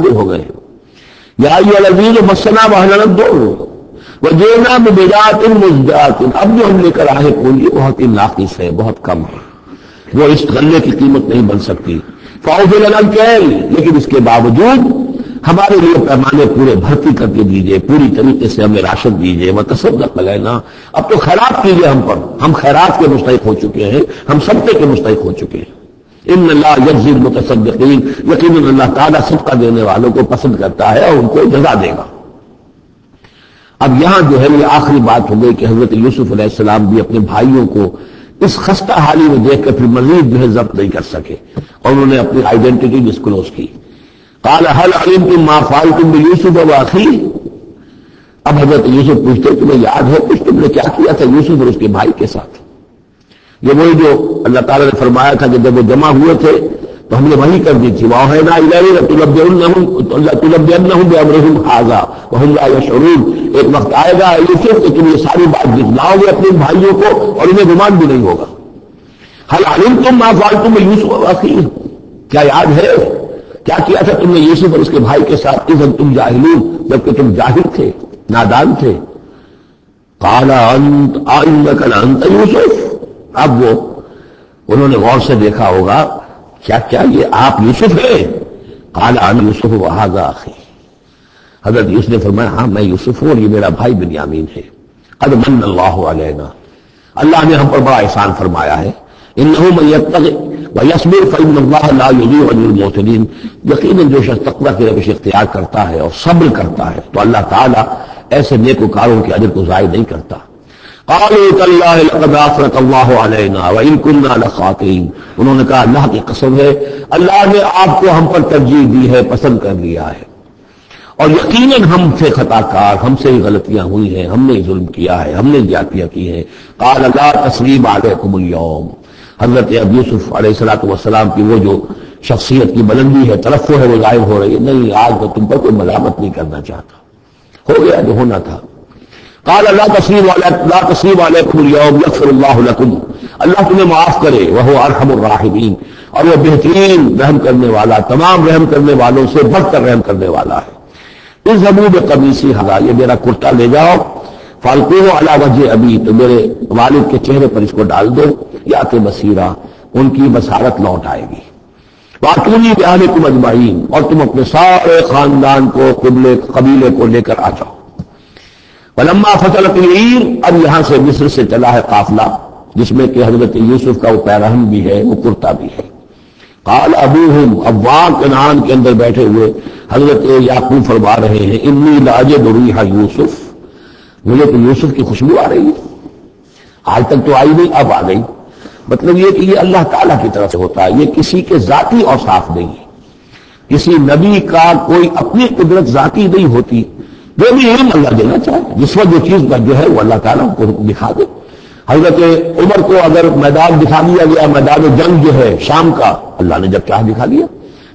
ہو گئے. یا ایھا الذین مسنا واہلنا الضر وجئنا ببضاعۃ مزجاۃ. اب جو ہم لے کر آئے پونجی بہت ہی ناقص ہے، بہت کم ہے، وہ اس غلے کی قیمت نہیں بن سکتی. فاوفوا لنا الکیل، لیکن اس کے باوجود ہمارے لیے پیمانے پورے بھرتی کر کے دیجیے، پوری طریقے سے ہمیں راشد دیجیے. وتصدق علینا، اب تو خیرات کیجیے ہم پر، ہم خیرات کے مستحق ہو چکے ہیں، ہم صدقے کے مستحق ہو چکے ہیں. ان اللہ یجزی المتصدقین، یقیناً اللہ تعالیٰ صدقہ دینے والوں کو پسند کرتا ہے اور ان کو جزا دے گا. اب یہاں جو ہے یہ آخری بات ہو گئی کہ حضرت یوسف علیہ السلام بھی اپنے بھائیوں کو اس خستہ حالی میں دیکھ کر پھر مزید جو ہے ضبط نہیں کر سکے اور انہوں نے اپنی آئیڈینٹی ڈسکلوز کی. قال هل علمتم ما فعلتم بيوسف واخيه. اب حضرت یوسف پوچھتے تمہیں یاد ہے کچھ تم نے کیا کیا تھا یوسف اور اس کے بھائی کے ساتھ؟ یہ وہی جو اللہ تعالیٰ نے فرمایا تھا کہ جب وہ جمع ہوئے تھے تو ہم نے وہی کر دی تھی. وَأَوْحَيْنَا إِلَيْهِ لَتُنَبِّئَنَّهُم بِأَمْرِهِمْ هَٰذَا وَهُمْ لَا يَشْعُرُونَ. ایک وقت آئے گا یوسف کہ تم یہ ساری بات دکھلاؤ گے اپنے بھائیوں کو اور انہیں گمان بھی نہیں ہوگا. هل علمتم ما فعلتم بيوسف واخيه. کیا یاد ہے کیا کیا تھا تم نے یوسف اور اس کے بھائی کے ساتھ؟ اذ انتم جاہلون، جبکہ تم جاہل تھے، نادان تھے. قال انک لانت یوسف. اب وہ انہوں نے غور سے دیکھا ہوگا کیا کیا یہ آپ یوسف ہیں؟ قال انا یوسف وہذا اخی. حضرت یوسف نے فرمایا ہاں میں یوسف ہوں اور یہ میرا بھائی بنیامین ہے. قد من اللہ علینا، اللہ نے ہم پر بڑا احسان فرمایا ہے. انہ من یتقی ویصبر فإن اللہ لا یضیع اجر المحسنین. یقیناً جو شخص تقویٰ کی روش اختیار کرتا ہے اور صبر کرتا ہے تو اللہ تعالیٰ ایسے نیکوکاروں کے اجر کو ضائع نہیں کرتا. قالوا تاللہ لقد آثرک اللہ علینا وإن كنا لخاطئین. انہوں نے کہا اللہ کی قسم ہے اللہ نے آپ کو ہم پر ترجیح دی ہے، پسند کر لیا ہے، اور یقیناً ہم سے خطا کار، ہم سے ہی غلطیاں ہوئی ہیں، ہم نے ظلم کیا ہے، ہم نے زیادتیاں کی ہیں. قال لا تثریب علیکم اليوم. حضرت یوسف علیہ السلام کی وہ جو شخصیت کی بلندی ہے، ترفع ہے، وہ ظاہر ہو رہی ہے. نہیں آج میں تم پر کوئی ملامت نہیں کرنا چاہتا، ہو گیا جو ہونا تھا. قال لا تثریب علیکم اليوم یغفر اللہ لکم. اللہ تمہیں معاف کرے، وہو ارحم الراحمین، اور وہ بہترین رحم کرنے والا، تمام رحم کرنے والوں سے بڑھ کر رحم کرنے والا ہے. اذهبوا بقمیصی ھذا، یہ میرا کرتا لے جاؤ، فالقوه علی وجه ابی، تو میرے والد کے چہرے پر اس کو ڈال دو، یات بصیرہ، ان کی بصارت لوٹ آئے گی. واتونی باہلکم اجمعین، اور تم اپنے سارے خاندان کو، قبیلے کو لے کر آ جاؤ. فلما فصلت العیر، اب یہاں سے مصر سے چلا ہے قافلہ جس میں کہ حضرت یوسف کا وہ پیرہن بھی ہے، وہ کرتا بھی ہے. قال ابوہم، اب وہاں کنعان کے اندر بیٹھے ہوئے حضرت یعقوب فرما رہے ہیں انی لاجد ریح یوسف، مجھے تو یوسف کی خوشبو آ رہی ہے، آج تک تو آئی نہیں، اب آ گئی. مطلب یہ کہ یہ اللہ تعالیٰ کی طرف سے ہوتا ہے، یہ کسی کے ذاتی اوصاف نہیں ہے. کسی نبی کا کوئی اپنی قدرت ذاتی نہیں ہوتی، جو بھی علم اللہ دینا چاہے، جس وقت جو چیز کا جو ہے وہ اللہ تعالیٰ کو دکھا دے. حضرت عمر کو اگر میدان دکھا دیا گیا، میدان جنگ جو ہے شام کا، اللہ نے جب چاہ دکھا دیا،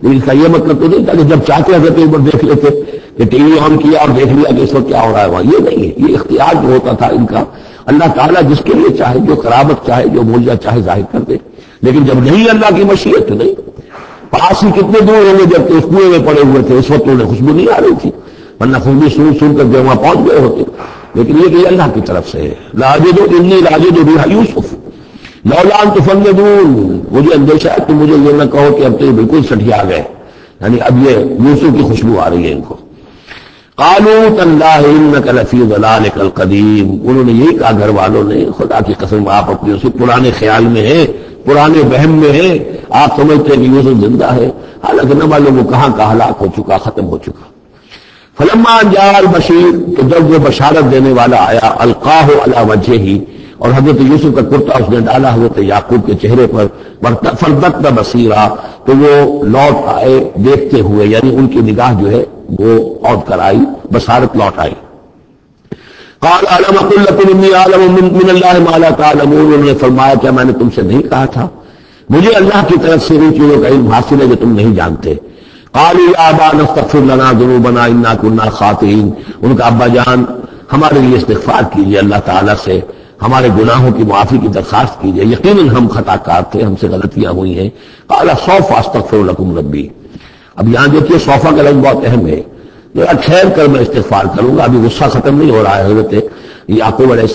لیکن اس کا یہ مطلب تو نہیں تھا کہ جب چاہتے حضرت عمر دیکھ لیتے کہ ٹی وی آن کیا اور دیکھ لیا کہ اس وقت کیا ہو رہا ہے وہاں. یہ نہیں ہے، یہ اختیار جو ہوتا تھا ان کا، اللہ تعالیٰ جس کے لیے چاہے، جو کرامت چاہے، جو معجزہ چاہے ظاہر کر دے. لیکن جب نہیں اللہ کی مشیت تو نہیں. پاس ہی کتنے دور ہوں گے جب کہ اس کنویں میں پڑے ہوئے تھے، اس وقت انہیں خوشبو نہیں آ رہی تھی، ورنہ خوشبو سن کر جو وہاں پہنچ گئے ہوتے. لیکن یہ کہ اللہ کی طرف سے ہے. لاجد انی لاجد ریح یوسف لولا ان تفندون. مجھے اندیشہ ہے کہ مجھے یہ نہ کہو کہ اب تو یہ بالکل سٹھیا گئے، یعنی اب یہ یوسف کی خوشبو آ رہی ہے ان کو. قالوا تاللہ انک لفی ضلالک القدیم. انہوں نے یہی کہا گھر والوں نے، خدا کی قسم آپ اپنے اسی پرانے خیال میں ہیں، پرانے وہم میں ہیں، آپ سمجھتے ہیں کہ یوسف زندہ ہے، حالانکہ نہ معلوم وہ کہاں کا ہلاک ہو چکا، ختم ہو چکا. فلما جاء البشیر، تو جب وہ بشارت دینے والا آیا، القاہ علی وجہہ، اور حضرت یوسف کا کرتا اس نے ڈالا حضرت یعقوب کے چہرے پر، فردت بصیرا، تو وہ لوٹ آئے دیکھتے ہوئے، یعنی ان کی نگاہ جو ہے وہ لوٹ کر آئی، بصارت لوٹ آئی. قال الم اقل لکم انی اعلم من اللہ ما لا تعلمون. انہوں نے فرمایا کیا میں نے تم سے نہیں کہا تھا مجھے اللہ کی طرف سے ان چیزوں کا علم حاصل ہے جو تم نہیں جانتے. قالوا یا ابانا استغفر لنا ذنوبنا انا كنا خاطئین. ان کا ابا جان ہمارے لیے استغفار کیجیے، اللہ تعالیٰ سے ہمارے گناہوں کی معافی کی درخواست کیجیے، یقیناً ہم خطا کار تھے، ہم سے غلطیاں ہوئی ہیں. قال سوف استغفر لکم ربی. اب یہاں دیکھیے صوفہ کا لفظ بہت اہم ہے. ٹھہر کر میں استغفار کروں گا, ابھی غصہ ختم نہیں ہو رہا ہے. حضرت یعقوب علیہ